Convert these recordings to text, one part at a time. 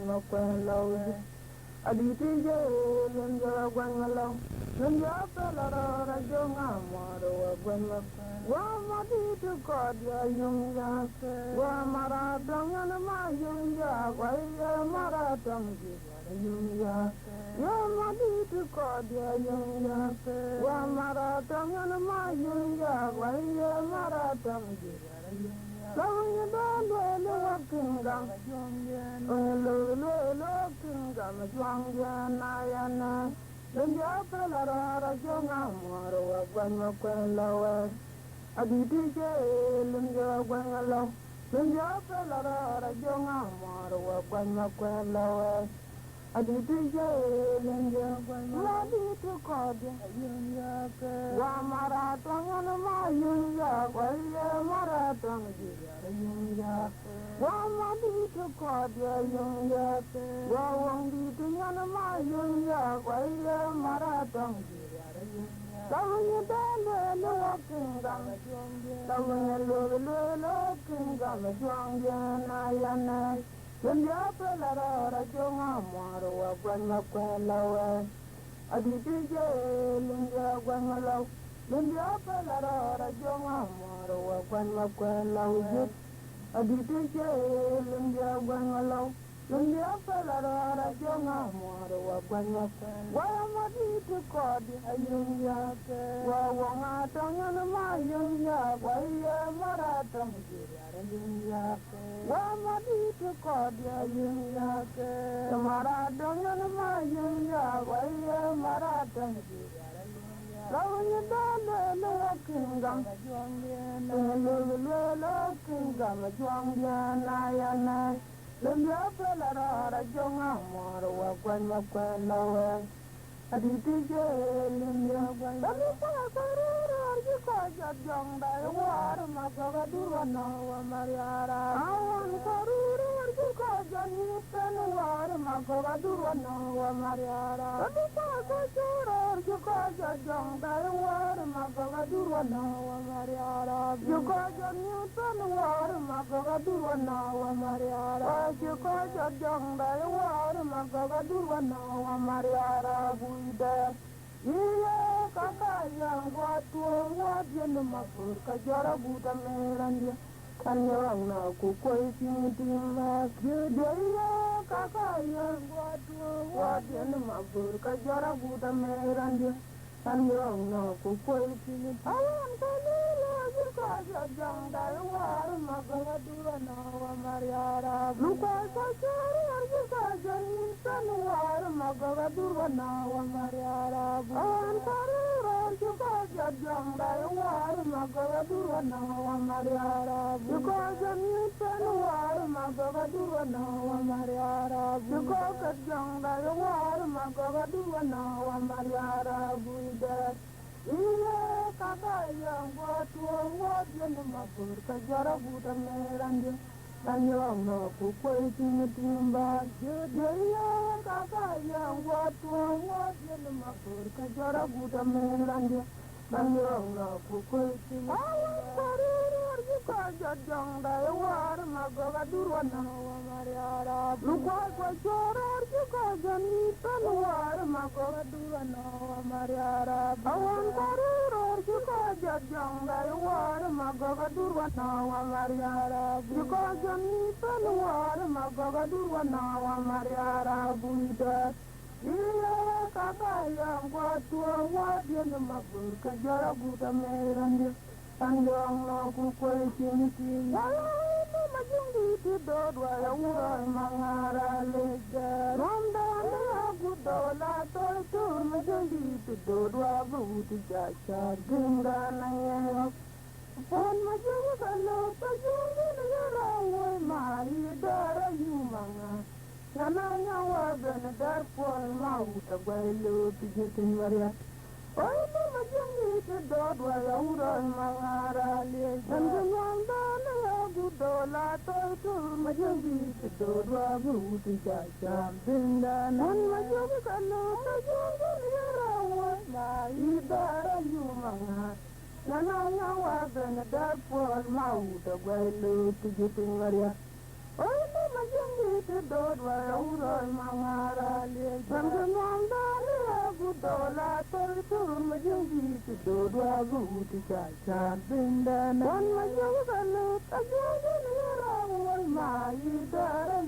ma kwen lo aditi je lunja gwen lo lunja pela ra jonga maro gwen ma wa ma di tu ko dia yung ya wa mara dong na ma yung ya wa ya mara dong ji yung ya ya ma di tu ko dia yung ya wa mara dong na ma yung ya wa ya mara dong ji long ya ba lo wa kingam lo kingam jwang ya na ya na lunja pela ra jonga maro gwen ma kwen lo aditi je lunja gwen lo lunja pela ra jonga maro gwen ma kwen lo aditi je lunja gwen lo aditi ko de yunja ke wa mara tangan ma yunja gwen mara tang ji yunja wa ma aditi ko de yunja ke wa wang di tangan ma yunja gwen mara tang ji Tawanya dale lo kingam, tawanya lo kingam juangya na yana. Lunja pela ra jonga maro wa gwan ma kwela we. Aditi je lunja gwan lo, lunja pela ra jonga maro wa gwan ma kwela we. Aditi je lunja gwan lo. Lunja pela ra jonga maro wa gwan ma kwela. Wa ma di tu ko di ayunja ke. Wa wonga tanya na ma ayunja wa ya mara tong ji ayunja ke. Wa ma di tu ko di ayunja ke. Mara tanya na ma ayunja wa ya mara tong ji ayunja. Lawanya dale lo kingam lo kingam juangya na ya na. Lunja pela ra jonga maro wa gwan ma kwela we. Aditi je lunja gwan lo pa karura ji ko jong da war ma ga durwana wa mariara awan karura ji ko jani pen war ma ga durwana wa mariara aditi ko jura ji ko jong da war ma ga durwana wa mariara ji ko jani pen war ma ga durwana wa mariara ji ko jong da war ma ga durwana wa mariara buida iya kakaya watu wajenu mafur kajara buta meranja kanyang na kukoy tingitima dia iya kakaya watu wajenu mafur kajara buta meranja kanyang na kukoy tingitima awan kanila jika jang dai war magawa durana wa mariara luka kachara jika jang war magawa durana wa mariara awan karura jika jang dai war magawa durana wa mariara jika jang war magawa durana wa mariara jika jang dai war magawa durana wa mariara buida iya kakaya watu wajenu mafur kajara buta meranja kanyang na kukoy tingitimba iya kakaya watu wajenu mafur kajara buta meranja kanyang na kukoy tingitimba awan karura jika jajang dai war magawa durwana wa mariara lukwal kwachora jika jani pen war magawa durwana wa mariara awan karura jika jajang dai war magawa durwana wa mariara jika jani pen war magawa durwana wa mariara buida iya kakaya watu wajenu mafur kajara buta meranja kanyang na kukoy tingitimba wala majungi tidodwa ya uray mangara lega ramdana gudola toltur majungi tidodwa buti jacha gingana ya pon majungi kalo pajungi nagara way mai dara yumanga nananya wa benedar pon mauta gwailu tijitin maria oy majungi tidodwa ya uray mangara lega nandana gudola toltur majungi tidodwa buti jacha gingana majungi kalo pajungi nagara way mai dara yumanga nananya wa benedar pon mauta gwailu tijitin maria ôi nó mà chẳng đi từ đốt và đâu rồi mà ngà ra liền thằng cái ngon đó là cụ tổ là tôi mà chẳng đi từ đốt và cụ thì chả bên đàn con mà chẳng có lỡ ta chẳng có lỡ ra ngồi mà đi ta ra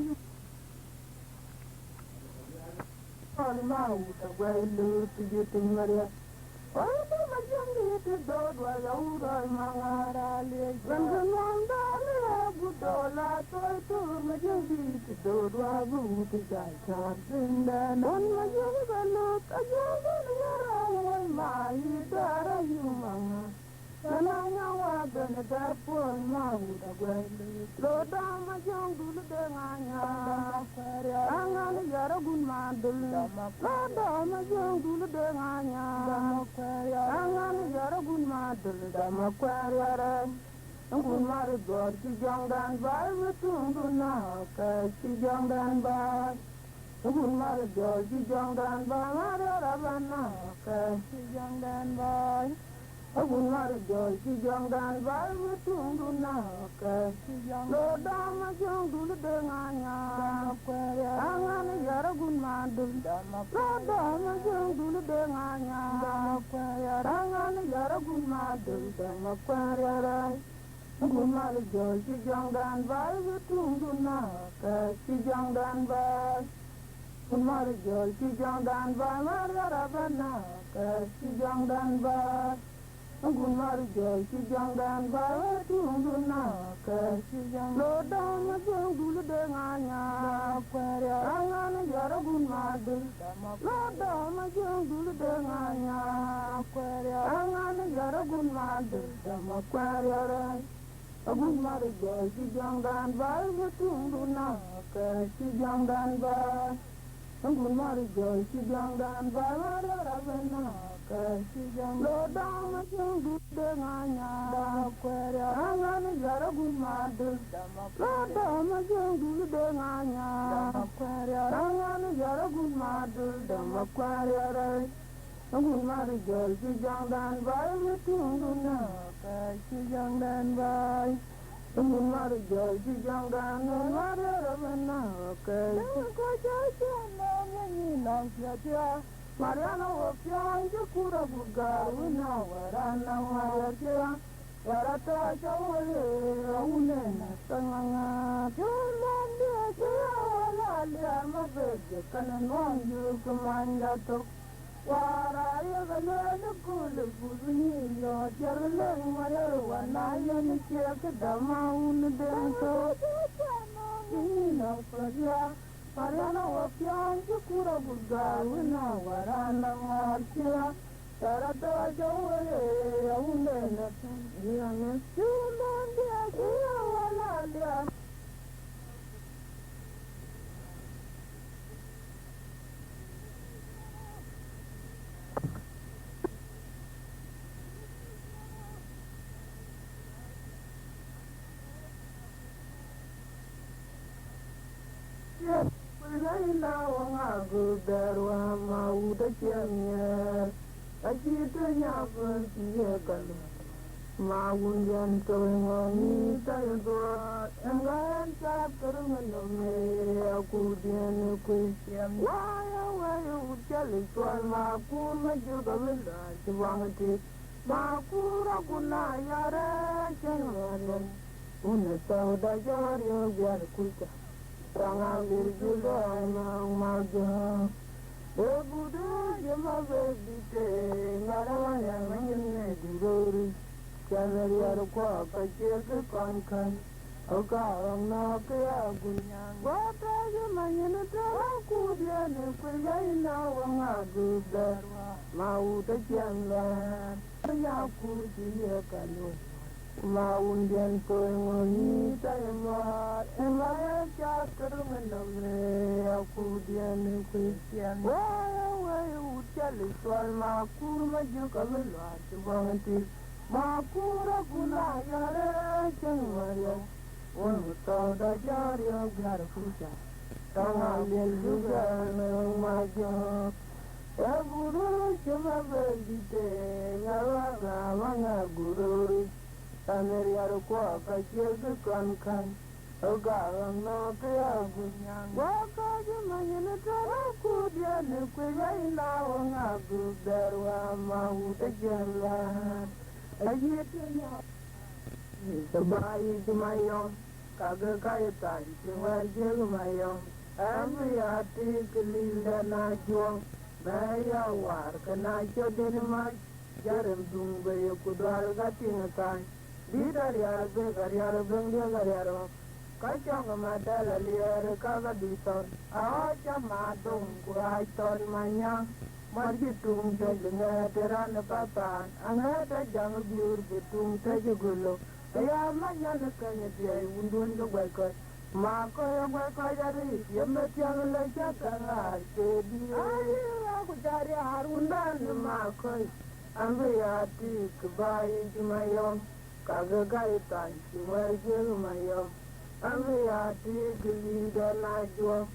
con mà ta quay lỡ thì như tình mà đẹp ôi nó mà chẳng đi từ đốt và đâu rồi mà ngà ra liền thằng cái ngon đó là cụ tổ là tôi mà chẳng đi từ đốt và cụ thì chả bên đàn con mà chẳng có lỡ ta chẳng có lỡ ra ngồi mà đi ta ra mà Kananyawa bene darpon mauda gwele Loda ma jangulu de nganya Angani yara gun mandul Loda ma jangulu de nganya Angani yara gun mandul Dama kwariyara Ngun mari god ki jangdan bai Mutungu na ka ki jangdan bai Ngun mari god ki jangdan bai Marara bana ka ki jangdan bai Agun mari joy ki jangdan bai mutungu na ka lo dama jangdu de nganya angane yara gun mandul lo dama jangdu de nganya angane yara gun mandul dama kwarara agun mari joy ki jangdan bai mutungu na ka jangdan bai agun mari joy ki jangdan bai marara bana ka jangdan bai Agun mari joy ki jangdan bai tundu na ka lo dama jangdu de nganya angana yara gun madul lo dama jangdu de nganya angana yara gun madul dama kwarara agun mari joy ki jangdan bai tundu na ka jangdan bai agun mari joy ki jangdan bai marara bana lo dama jangdu de nganya angani yara gun madul lo dama jangdu de nganya angani yara gun madul dama kwariyara agun mari jol ki jangdan bai mutungu na ka ki jangdan bai agun mari jol ki jangdan marara bana ka ko jangdan ni na ya Mariana wapianja kura bugaru na warana warakira warata chawale unena tanganga jolande chawale amabeje kananonju kumanda to waraya galele kule buzuni yo jarle marar wanaya ni cheke dama un dento ni na praja Mariana wapianja kura bugaru na warana marchira tarata jawale unena tanganga jolande chawale Laila wanga gudarwa mauda chanya ajita nyapa tiye kalu maun yan tawangani tayo engan sa karunganome aku dian kuisiam waya ujali tuan makur majuga wila jwangati makura kuna yara chanwaran unatauda jari biar kuja Rangalir juga emang maga Bebudu jema bebite Ngarang yang menyene dururi Jangan liar kwa kacir ke kankan Oka orang na kaya gunyang Wata jema nyene taraku dia Nepilai na wang adu darwa Mau tajangan Yaku dia kalu Maun dian ngoni tayo emaya chakar menome aku dian kuisian waya uchali swal makur maju kamela tubanti makur guna yare changmaya un toda jarya gar puja tangal juga nang majo guru cuma berdite ngawa guru Tamer yaro kwa kacir ke kan Ogarang no kaya gunyang waka jumanya tara kudia ne kuya ila wanga guberwa mahuta jela ayetnya sabai jumayo kaga kaya tan jiwarje jumayo amriyati kelila na juang baya war kana chodin ma jaram dungbe kudal gatingan didar yar be gar yar bengia gar yar kacang madala liar kaga duton aja madung kuai ton manyang margi tung jaga teran papan angada jang biur betung tajugulo ya manyan kanya dia undun ke baikot mako yang baikot dari yemet yang lecak kangar jadi aku cari harundan mako ambil hati kebayi jumayong kaga kaitan simargi jumayong amriyati gilida najwa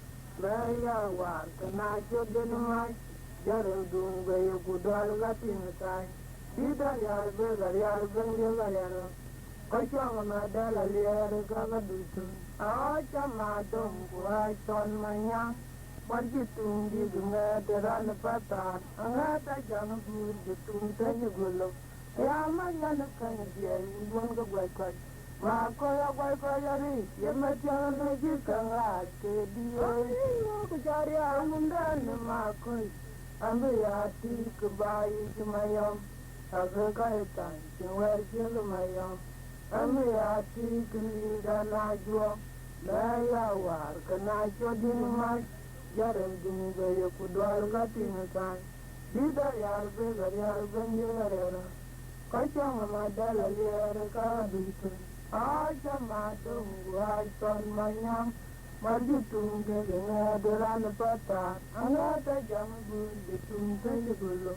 baya war kanajo denmai jarum dunga yugudal gatin sai dida yar be gar yar bengi gar yar kachang madala liar kaga dusun acha madom kuai ton manya marji tungi dunga teran patan angata jang bur jitung tanjugulo ya manya kan dia undun ga baikot mako ya baikot ri yemet yang lagi kangat ke dia aku cari amundan mako ambil hati kebayi jumayom agak kaitan cewek jumayom ambil hati kelida najwa baya war kena chodin mas jarum dunga ya kudwal gatin san dida yar be gar yar bengi gar kacang madala liar ka dusun aja madung guai ton manyang margi tungge genga deran pata angata jam bur betung tajugulo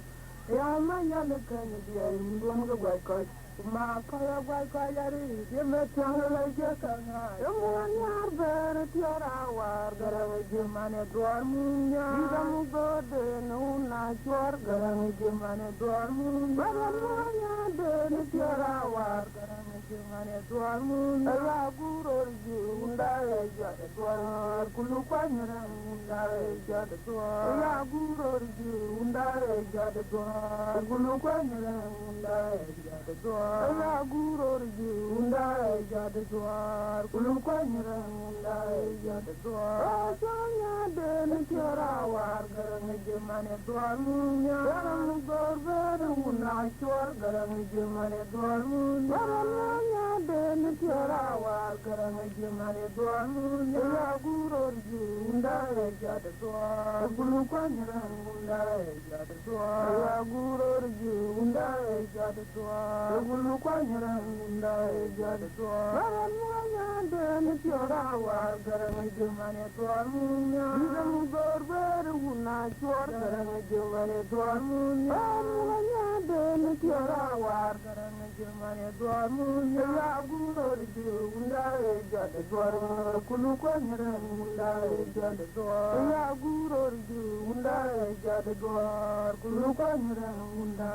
ya manyan kan dia undun ke baikot maka ya baikot dari yemet yang lagi kanga semuanya ber tiara war garang jemane dormunya kamu gode nuna juar garang jemane dormunya semuanya ber tiara war garang jemane dormunya ya gurur junda jada dor kulupan rang unda jada dor ya gurur junda jada dor kulupan rang unda jada dor ya gurur junda jada dor kulupan rang unda jada dor sonya den tiara war garang jemane dormunya garang gorber una chor garang jemane dormunya garangnya den tiara war garang jemane dormunya ya gurur junda jada dor kulupan rang unda jada dor ya gurur junda jada dor kulupan rang unda jada dor garangnya den tiara war garang jemane dormunya garang gorber una chor garang jemane dormunya garangnya den tiara war garang jemane dormunya ya gurur junda jada dor kulupan rang unda jada dor ya gurur junda jada dor kulupan rang unda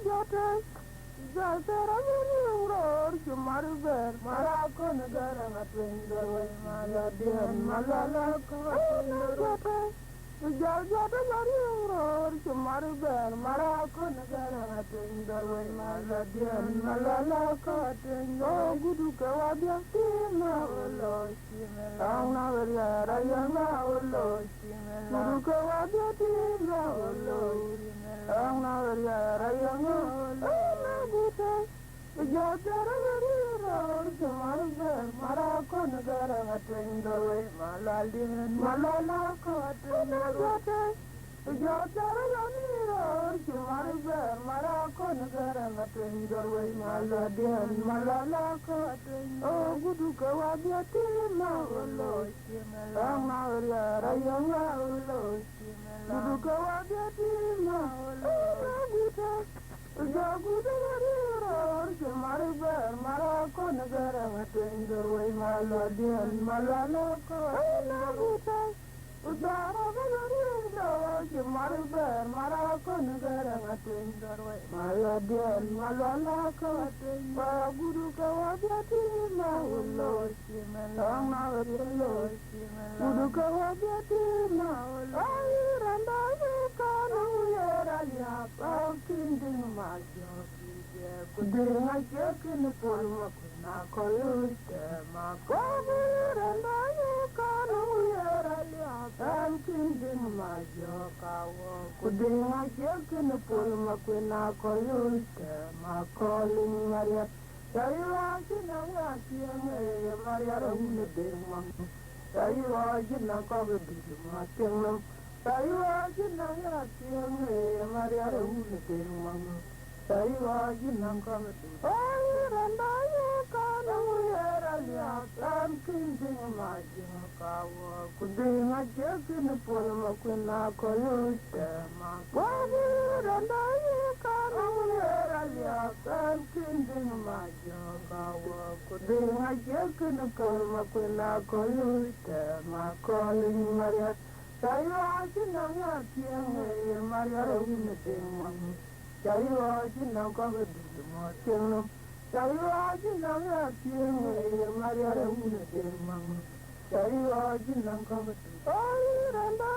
jada Jatara muror chumar ber marako negara matwendo maladian malala ko jata jata muror chumar ber marako negara matwendo maladian malala ko tendo gudu kawadia tina lo chimela na veria rayanga lo chimela gudu kawadia tina lo chimela na veria rayanga lo Jatara muror chumar ber marako negara matwendo maladian malala ko tendo Jatara muror chumar ber marako negara matwendo maladian malala ko tendo gudu kawadia tina lo chimela na veria rayanga lo chimela gudu kawadia tina lo Jaguda muror chumar ber marako negara matwendo maladian malala ko tendo Udara muror ki marber marako ngara ngatin garwe maladian malala kawatin ba guru kawabati maulo simenang naulo guru kawabati maulo randa kanu yeralia pakinding majo kudinga jekin pulma kuna kolute makobu randa kanu yeralia pakinding majo kawo kudinga jekin pulma kuna kolute makoling maria Taiwa jinanga tianga maria rumne dengmang Taiwa jinanga beduma tianga Taiwa jinanga tianga maria rumne dengmang Taiwa jinanga beduma Ai randa kana yeralia kan kinding maji kawa kudinga jekin polma kuna kolute ma Wabu randa kana yeralia kan kinding maji kawa kudinga jekin polma kuna kolute ma calling maria Taiwa jinanga tianga maria rumne dengmang Taiwa jinanga beduma tianga Taiwa jinanga tianga maria rumne dengmang Taiwa jinanga beduma Ai randa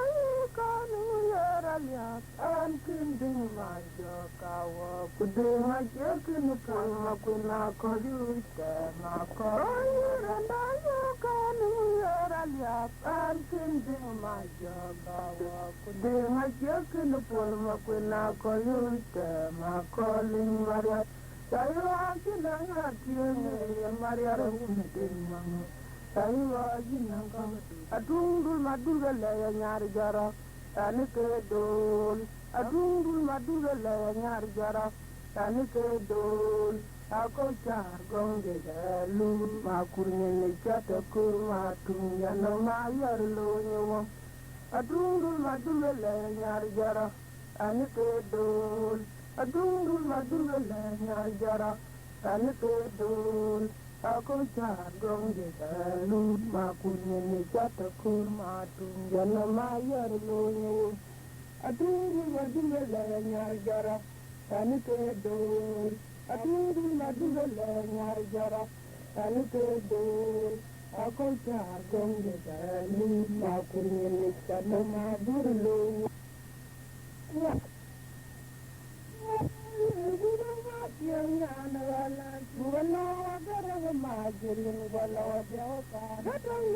kanu yeralia kan kinding majo kawa kudinga jekin polma kuna kolute mako Ai randa kanu yeralia kan kinding majo kawa kudinga jekin polma kuna kolute mako ling maria Taiwa jinanga tianga maria rumne dengmang Taiwa jinanga adungul madulga laya nyari jara tani kedol adungul madulga laya nyari jara tani kedol ako char gonge galu makurnya ne chata kurma tunya no mayar lo nyewo adungul madulga laya nyari jara tani kedol adungul madulga laya nyari jara tani kedol Ako char gonge galu makurnya ne chata kurma tunya no mayar lo nyewo adungul madulga laya nyari jara tani kedol adungul madulga laya nyari jara tani kedol ako char gonge galu makurnya ne chata mayar lo nyewo Buwana garang majirin walawa jawka Datang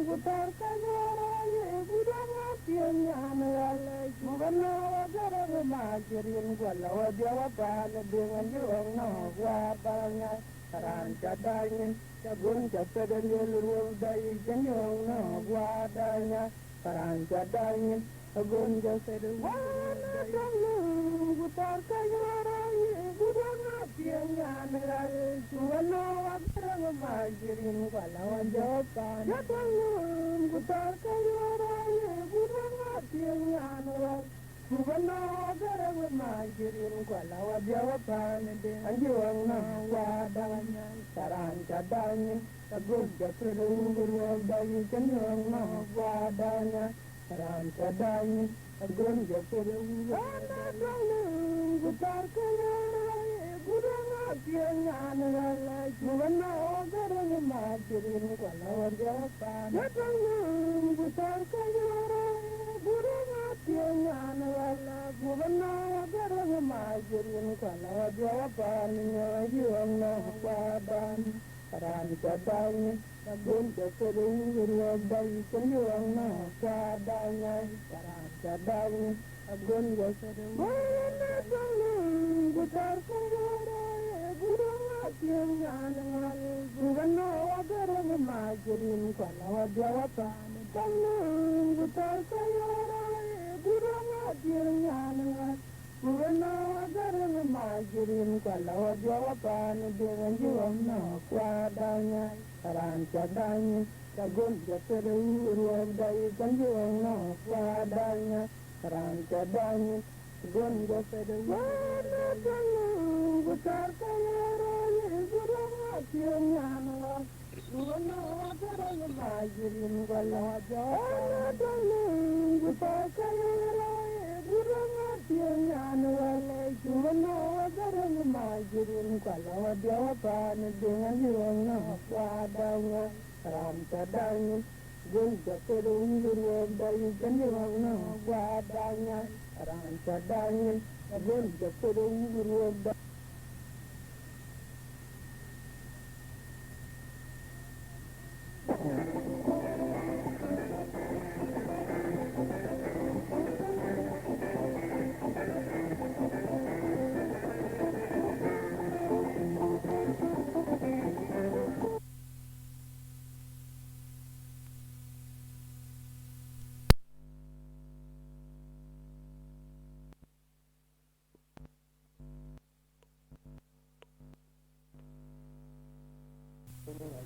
gutar kanyara ye budanga tianyana yale Buwana garang majirin walawa jawka Dengan juang no wadanya Karan cadangin Jagun capadan yelur dayi Janyong no wadanya Karan cadangin Jagun capadan Wana datang gutar kanyara ye budanga tianyana yale Buwana garang majirin walawa jawka Datang gutar kanyara ye budanga tianyana yale Buwana garang majirin walawa jawka Anjuang na wadanya Saran cadangin Tagun japadan dayi Janyong no wadanya Saran cadangin Tagun japadan Datang gutar kanyara ye budanga tianyana yale Buwana garang majirin walawa jawka Datang gutar kanyara ye budanga tianyana yale Buwana garang majirin walawa jawka Nyayuang na wadanya Saran cadangin Tagun japadan dayi Janyong no wadanya Saran cadangin Tagun japadan Gutar kanyara ye budanga tianyana yale Buwana garang majirin walawa jawka Datang gutar kanyara ye budanga tianyana yale Buwana garang majirin walawa jawka Dengan juang no wadanya Saran cadangin Tagun japadan dayi Janyong no wadanya Saran cadangin Tagun japadan gutar kanyara ye budanga tianyana yale Buwana garang majirin walawa jawka Datang gutar kanyara Kurin kalau dia pan dengan hirona wadanya ram tadanya gun jaterung guru dari janjana wadanya ram tadanya gun jaterung guru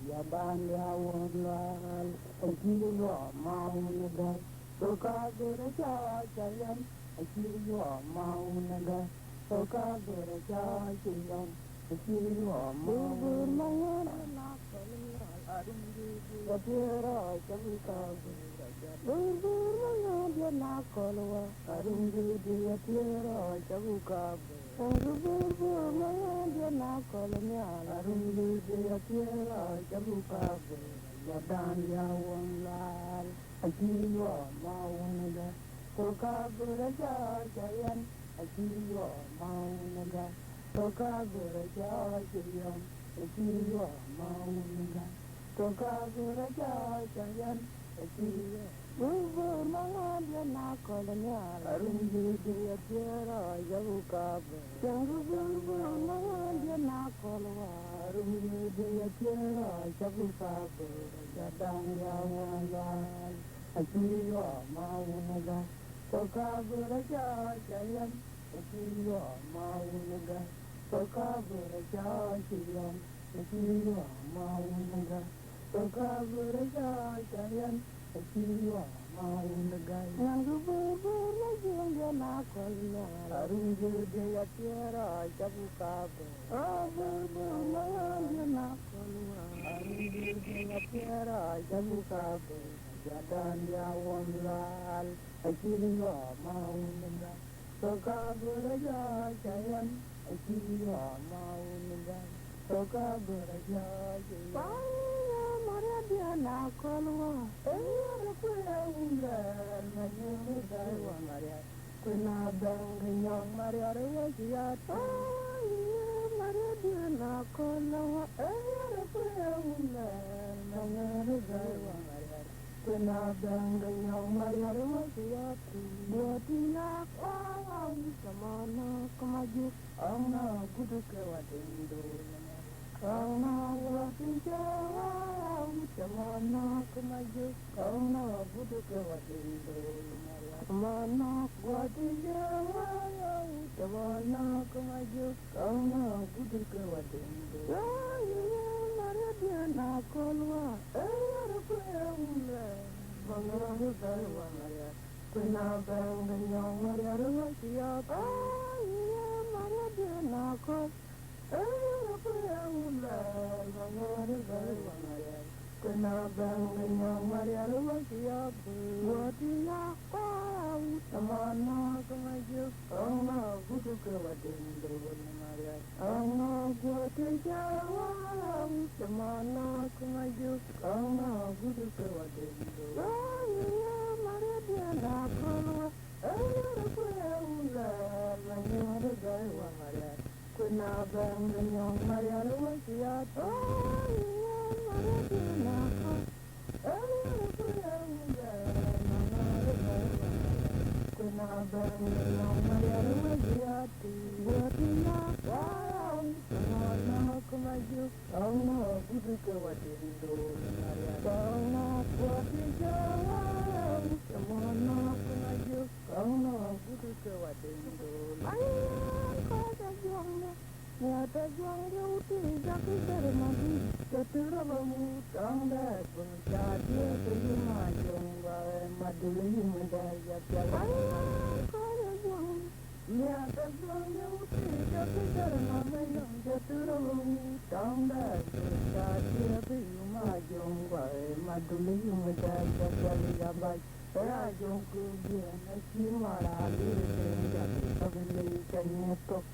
ya ban ya wonlan akiru yo maunaga soka gora cha chayan akiru yo maunaga soka gora cha chayan akiru yo maunaga na kalina arungi yapera chamika gura na kalwa arungi yapera chamika na kolnya arungi yapera chamika yadan ya wonlan akiru maunaga soka gora cha chayan akiru maunaga soka gora cha chayan akiru maunaga soka gora cha chayan akiru Bubur mangadya na kolnya arungi yapera chamika bubur mangadya na kolwa arungi yapera chamika yadan ya wonlan akiru maunaga soka gora cha chayan akiru maunaga soka gora cha chayan akiru maunaga soka gora cha chayan akiru maunaga yang bubur mangadya na kolnya arungi yapera chamika bubur mangadya na kolwa arungi yapera chamika yadan ya wonlan akiru maunaga soka gora cha chayan akiru maunaga soka gora cha chayan Maria dia na kolwa kuya ungar manyu daiwa Maria kuna bangnya Maria reya Maria dia na kolwa kuya ungar manyu daiwa Maria kuna bangnya Maria reya buatina kwa samana kemaju ana kudu kewatindo Kauna buatin jawa samana kemaju kauna kudu kewatindo samana buatin jawa samana kemaju kauna kudu kewatindo Maria dia na kolwa Bangaru daiwa Maria kuna bangnya Maria reya Maria dia na kolwa Kena bangnya Maria Maria buatina kau samana kemaju kauna kudu kewatindo Maria ana buatin jawa samana kemaju kauna kudu kewatindo Maria dia na kolwa Bangaru daiwa Maria kuna bangnya Maria Maria kuna bangnya Maria buatina kau samana kemaju kauna kudu kewatindo Maria kauna buatin jawa samana kemaju kauna kudu kewatindo Nyata juang jauti jaki termati Keterabamu tangga Berjati terima jongga Maduli mendaya piala Kaya juang Nyata juang jauti jaki termati Keterabamu tangga Berjati terima jongga Maduli mendaya piala Rajong kubian Simara diri Jati kabili kanyetok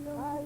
I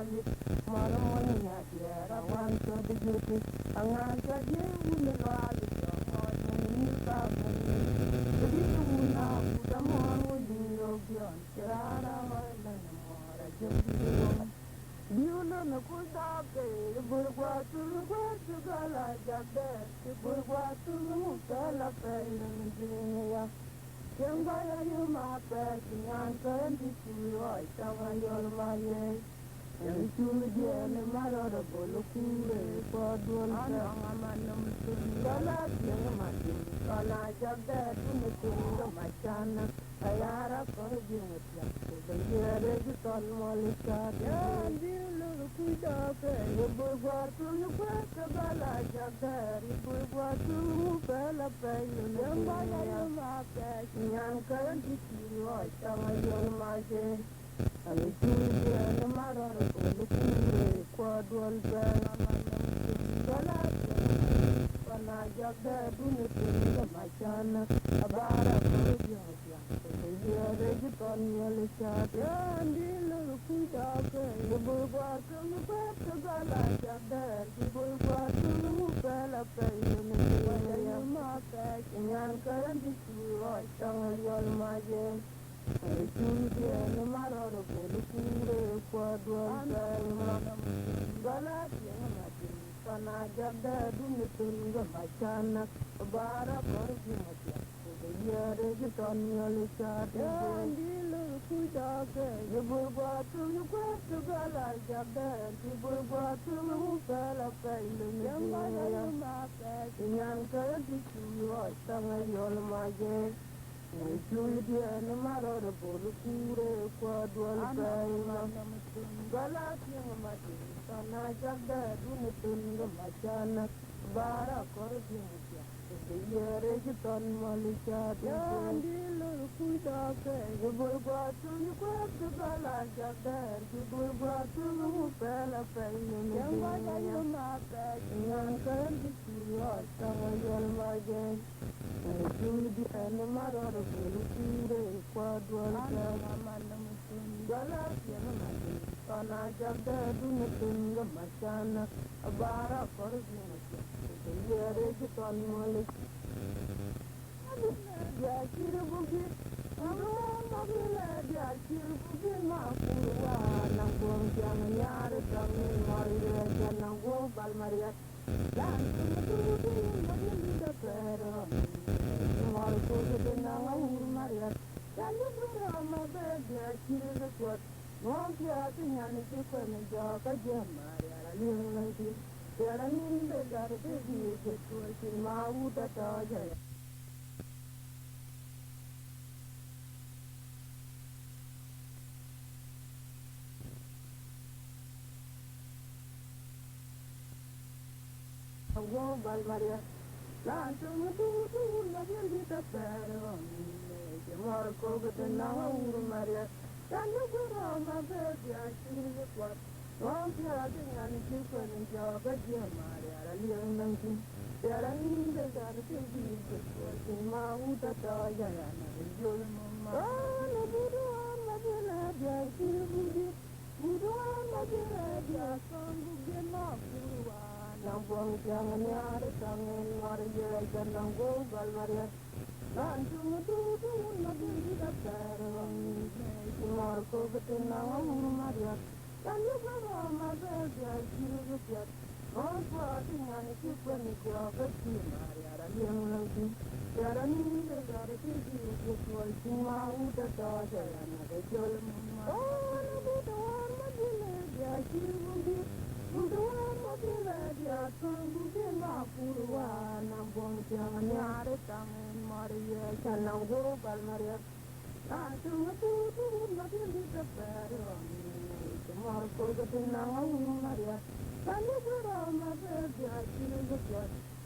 mali mara monya diera wan to de juti angan ka je un wali to mo ni ka ni di una da mo di ro bion tirara wala na mora juti Diulo na kudake, burgwa tu gala jabe, burgwa tu kala pele njiya. Kemba ya yuma pe, kinyan kendi tuwa, tawa yol maye. Yang chuje ne marora bolu kure, kwa duol pe. Anong amanam tun, gala tiang mati, kala jabe tunu tunga machana. Ayara kor jingat ya, kubengere jiton molisa. Ya diulo na kudake, burgwa tu kala jabe, burgwa tu pela pele njiya. Kemba ya yuma pe, kinyan kendi tuwa, tawa yol maye. Ani chuje ne marora bolu kure, kwa duol pe. Gala pana jabe tunu tunga machana. Abara kor jingat ya. Yere jiton molisa. Ya diulo na kudake, burgwa tu gala jabe, burgwa tu pela pele njiya. Kinyan kendi tuwa, tawa yol maye. Chuje ne marora bolu kure, kwa duol pe. Gala mati pana jabe tunu tunga machana. Abara kor jingat ya. Yere jiton molisa. Ya diulo na kudake, burgwa tu gala jabe, burgwa tu pela pele njiya. Kinyan kendi tuwa, tawa yol maye. Chuje ne marora bolu kure, kwa duol pe. Gala mati pana jabe tunu tunga machana. Abara kor jingat ya. Yere jiton molisa. Ya diulo na kudake, burgwa tu gala jabe, burgwa tu pela pele njiya. Kinyan kendi tuwa, tawa yol maye. Chuje ne marora bolu kure, kwa duol pe. Gala mati pana jabe tunu tunga machana. Abara kor jingat ya. Yere jiton molisa. Dia kirbugi, magila dia kirbugi makurwa, nanggung jangan nyari kami maria jangan gua bal maria. Dan kemudian magila pero, mal kudu nangang maria. Dan juga mabe dia kirbugi, ngomong hati nyani kepene jaga jam maria lalu lagi. Dia ni begar begi ketua mau datang jaya. Gua bal maria, langsung tu lagi kita pero, jemar kau ketenangan maria, dan juga mabe dia kirbugi. Wang tiada yang kita menjaga dia maria liang nangku, tiada ni begar pergi kecuali mau datang jaya najul mama. Nabuduan majela dia kirbugi, buduan majela dia sanggup nakuruan. Nangbuang jangan nyari tangan maria jangan gobal maria. Langsung tu majel kita terang, cumar ko ketenangan maria. Dan juga mabe dia kirbugi. Apa dengan kita ni jaga dia maria liang lagi. Tiada ni begar pergi kecuali mau datang jaya najul mama. Nabuduan majela dia kirbugi, buduan majela dia sanggup nakuruan. Nangbuang jangan nyari tangan maria jangan gobal maria. Langsung tu majel kita terang. Cumar ko ketenangan maria. Dan juga mabe dia kirbugi.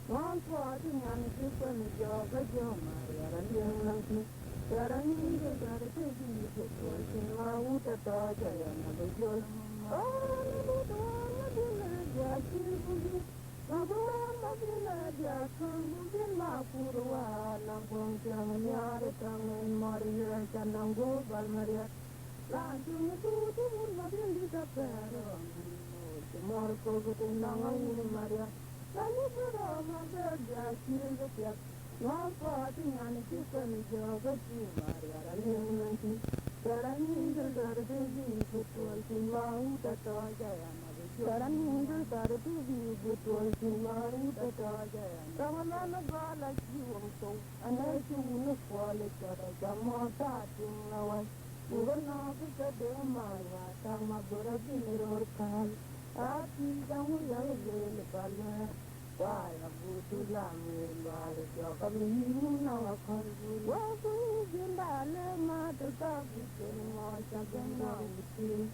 Apa dengan kita ni jaga dia maria liang lagi. Tiada ni begar pergi kecuali mau datang jaya najul mama. Nabuduan majela dia kirbugi, buduan majela dia sanggup nakuruan. Nangbuang jangan nyari tangan maria jangan gobal maria. Langsung itu turun makin di kapero. Marco ketenangan Maria. Lalu berama kerja kiri tiap. Marco tinggal kita menjaga si Maria lalu nanti. Sekarang ini terjadi betul simbang terjaya. Sekarang ini terjadi betul simbang terjaya. Kawan negara jiwa itu, anak jiwa kualitas jamu tak tinggal. Bukan aku sedang marah, sama berarti merorkan. Hati kamu yang lepas, wah aku tulang lepas. Jauh ini nak wah aku jendela mata tapi semua jangan nanti.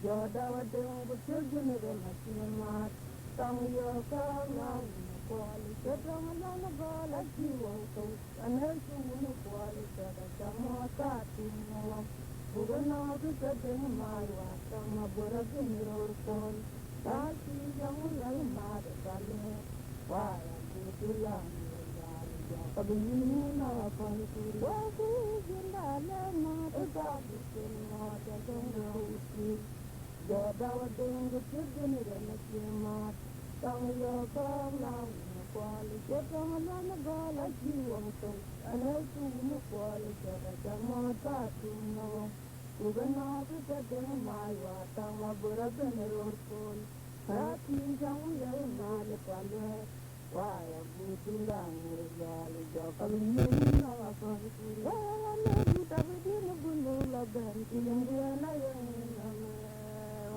Jodoh dengan betul jenis macam mat, kamu yang kau kualitas jangan negara jiwa tu, anak jiwa kualitas jamu tak tinggal. Bukan aku sedang marah, sama berarti merorkan. Hati kamu yang mati kali, wah aku tulang lepas. Jauh ini nak wah aku jendela mata tapi semua jangan nanti. Jodoh dengan betul jenis macam mat, kamu yang kau kualitas jangan negara jiwa tu, anak jiwa kualitas jamu tak tinggal. Bukan aku sedang marah, sama berarti merorkan. Hati kamu yang mati kali, wah aku tulang lepas. Jauh ini nak wah aku tak begini bunuh laban, yang dia nak yang nama.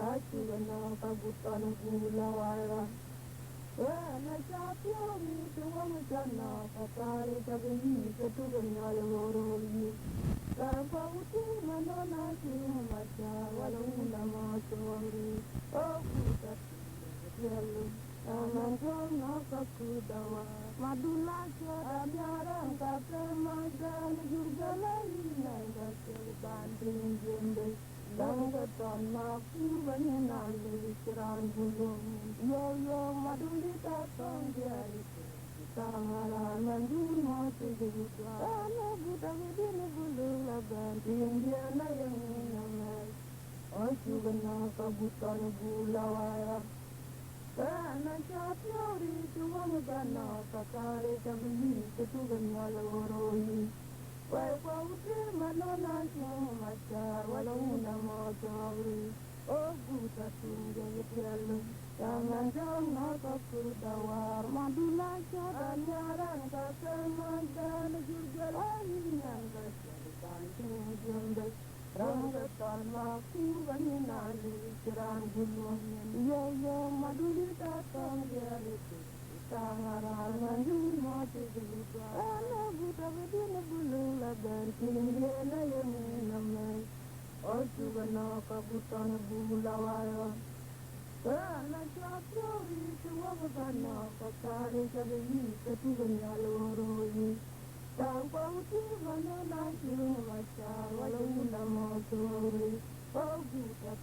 Aku nak kabutan gula wara. Wah nak siapa ni semua macam nak kari tapi ni ketujuh nyala moroni. Tanpa uti mana nasi macam walau nama suami. Oh kita lalu tangan nak aku dawa. Madulah cara biarang kata makan juga lagi nak banding jembe. Langgar tanah kurban nali serang bulung. Yo maduli tatang jari. Tangaran mandur mati juga. Anak buta begini bulung laban. Tinggal na yang namai. Oh juga nak kabutan gula wara. Karena capyori cuma mudana kakare kabili ketugan nyaloroi. Wai pauti manona cuma macar walau nama jawri. Oh buta tunggal pialu. Jangan nak aku dawar madula jalan jalan kakak madan juga lagi yang kesedihan jembe. Rangga tanah kurban nali serang bulung. Yo maduli datang dari tangaran manjur mati juga. Anak buta bedina bulung laban tinggal na yang namai. Oh juga nak kabutan gula wara. Karena capyori cuma bersama kakare kabeli ketujuh nyaloroi. Tanpa uti mana nasi macam walau nama sore. Oh buta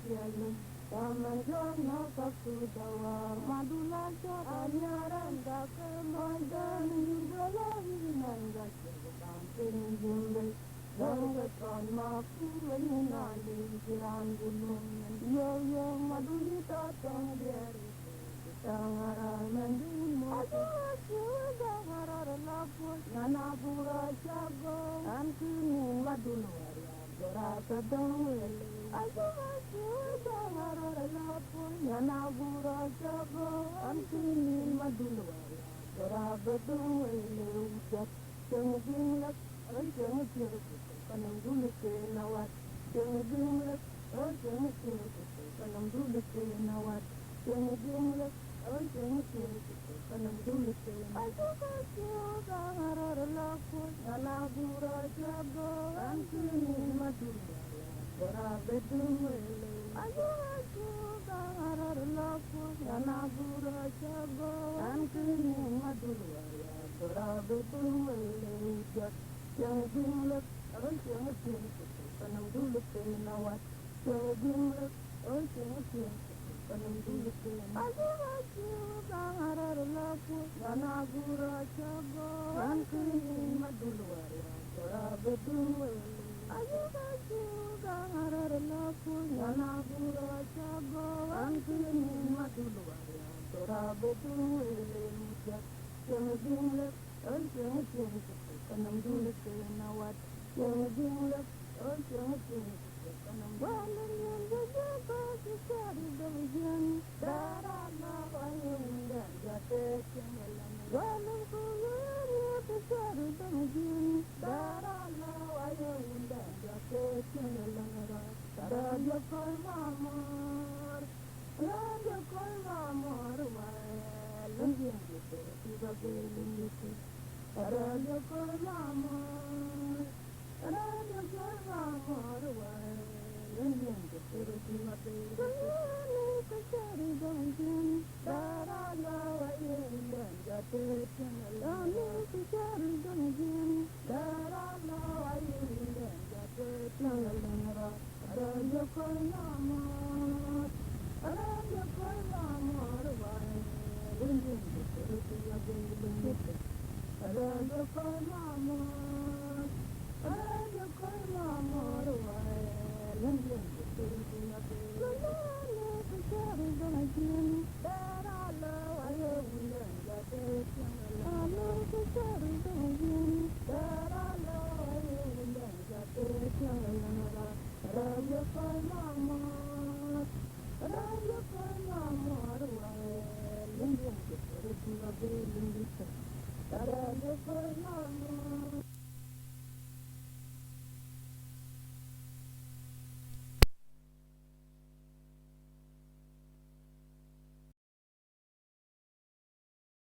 tiada taman jona kaku dawar. Madulah cara nyaran kakak madan juga lagi nangga ceritakan jembe. Langgar tanah kurban nali serang bulung. Yo maduli tatang dari tangaran mandur mati. Tangaran lapor nana pura jago. Antinin madul waria berapa dawel. Tangaran lapor nana pura jago. Antinin madul waria berapa dawel. Ujat jengking jengking kanam dulu ke nawat jengking oh jengking kanam dulu ke nawat jengking oh jengking kanam dulu ke aku kangarar laku anak bura jago antinin madul berapa dawel. Aku kangarar laku anak bura jago antinin madul berapa dawel. Yang jumlah orang yang kanam dulu ke nawat yang jumlah orang yang kanam dulu ke aku kangarar laku anak bura jago antinin madul waria berapa dawel. Mama.